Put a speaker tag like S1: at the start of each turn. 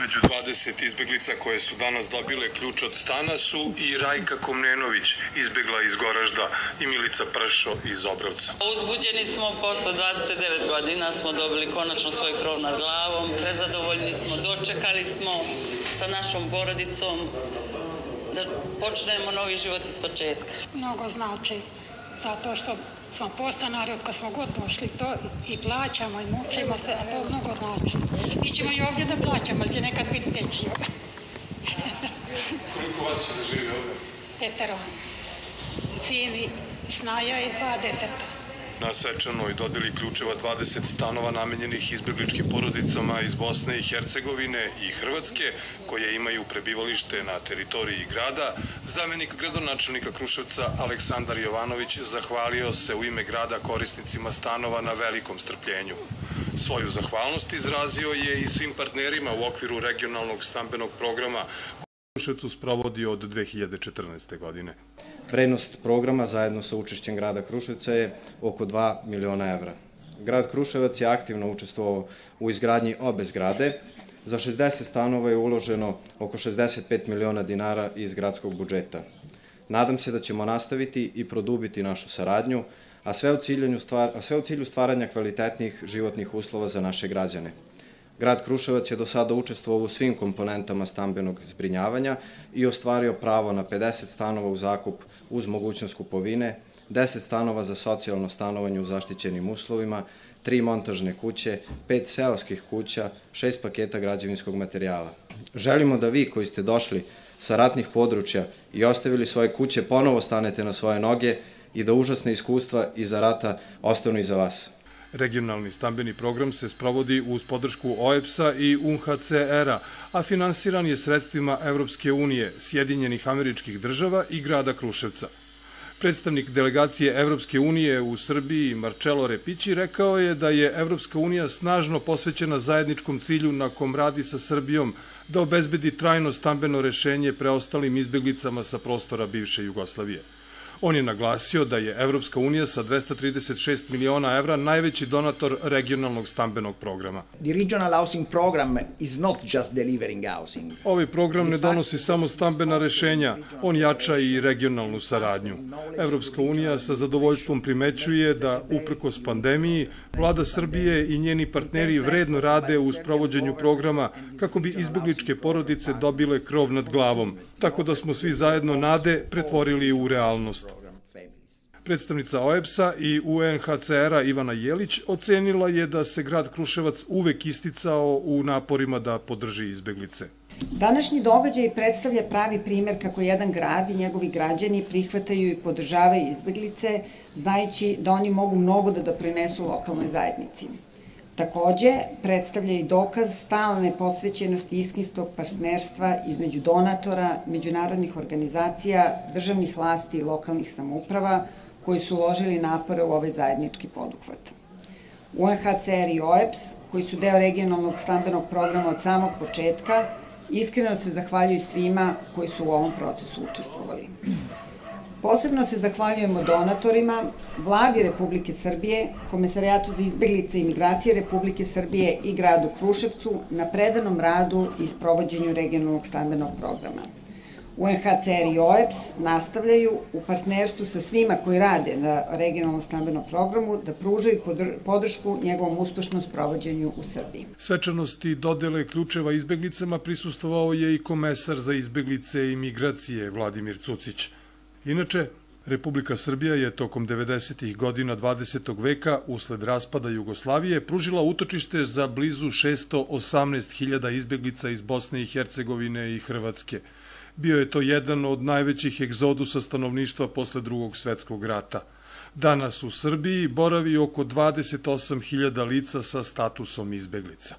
S1: Među 20 izbeglica koje su danas dobile ključ od stana su i Rajka Komnenović, izbegla iz Goražda, i Milica Pršo iz Obrovca.
S2: Uzbuđeni smo, posle 29 godina smo dobili konačno svoj krov nad glavom, prezadovoljni smo, dočekali smo sa našom porodicom da počnemo novi život iz početka.
S3: Mnogo znači, zato što smo podstanari, od kad smo god došli to i plaćamo i mučimo se, a to mnogo znači. Mi ćemo i ovdje da plaćamo, ali će nekad biti veći.
S1: Koliko vas će da živi ovdje?
S3: 5. Sin i snaja i 2 deteta.
S1: Na svečanoj dodeli ključeva 20 stanova namenjenih izbegličkim porodicama iz Bosne i Hercegovine i Hrvatske, koje imaju prebivalište na teritoriji grada, zamenik gradonačelnika Kruševca Aleksandar Jovanović zahvalio se u ime grada korisnicima stanova na velikom strpljenju. Svoju zahvalnost izrazio je i svim partnerima u okviru regionalnog stambenog programa koji u Kruševcu sprovodi od 2014. godine.
S4: Vrednost programa zajedno sa učešćem grada Kruševca je oko 2 miliona evra. Grad Kruševac je aktivno učestvovao u izgradnji obe zgrade. Za 60 stanova je uloženo oko 65 miliona dinara iz gradskog budžeta. Nadam se da ćemo nastaviti i produbiti našu saradnju, a sve u cilju stvaranja kvalitetnih životnih uslova za naše građane. Grad Kruševac je do sada učestvovao u svim komponentama stambenog zbrinjavanja i ostvario pravo na 50 stanova u zakup uz mogućnost kupovine, 10 stanova za socijalno stanovanje u zaštićenim uslovima, 3 montažne kuće, 5 seoskih kuća, 6 paketa građevinskog materijala. Želimo da vi koji ste došli sa ratnih područja i ostavili svoje kuće ponovo stanete na svoje noge i da užasne iskustva iza rata ostanu iza vas.
S1: Regionalni stambeni program se sprovodi uz podršku OEBS-a i UNHCR-a, a finansiran je sredstvima Evropske unije, Sjedinjenih Američkih Država i grada Kruševca. Predstavnik delegacije Evropske unije u Srbiji, Marcello Repići, rekao je da je Evropska unija snažno posvećena zajedničkom cilju na kom radi sa Srbijom da obezbedi trajno stambeno rešenje preostalim izbeglicama sa prostora bivše Jugoslavije. On je naglasio da je Evropska unija sa 236 miliona evra najveći donator regionalnog stambenog programa. Ovaj program ne donosi samo stambena rešenja, on jača i regionalnu saradnju. Evropska unija sa zadovoljstvom primećuje da, uprkos pandemiji, vlada Srbije i njeni partneri vredno rade u sprovođenju programa kako bi izbegličke porodice dobile krov nad glavom, tako da smo svi zajedno nade pretvorili u realnost. Predstavnica OEBS-a i UNHCR-a Ivana Jelić ocenila je da se grad Kruševac uvek isticao u naporima da podrži izbeglice.
S5: Današnji događaj predstavlja pravi primer kako jedan grad i njegovi građani prihvataju i podržavaju izbeglice, znajući da oni mogu mnogo da doprinesu lokalnoj zajednici. Takođe, predstavlja i dokaz stalne posvećenosti istinskog partnerstva između donatora, međunarodnih organizacija, državnih vlasti i lokalnih samouprava koji su uložili napore u ovaj zajednički poduhvat. UNHCR i OEBS, koji su deo regionalnog stambenog programa od samog početka, iskreno se zahvaljuju svima koji su u ovom procesu učestvovali. Posebno se zahvaljujemo donatorima, Vladi Republike Srbije, Komesarijatu za izbeglice i migracije Republike Srbije i gradu Kruševcu na predanom radu i sprovođenju regionalnog stambenog programa. UNHCR i OEBS nastavljaju u partnerstvu sa svima koji rade na regionalnom stambenom programu da pružaju podršku njegovom uspešnom sprovođenju u Srbiji.
S1: Svečanosti dodele ključeva izbeglicama prisustvovao je i komesar za izbeglice i migracije Vladimir Cucić. Inače, Republika Srbija je tokom 90. godina 20. veka usled raspada Jugoslavije pružila utočište za blizu 618.000 izbeglica iz Bosne i Hercegovine i Hrvatske. Bio je to jedan od najvećih egzodusa stanovništva posle Drugog svetskog rata. Danas u Srbiji boravi oko 28.000 lica sa statusom izbeglica.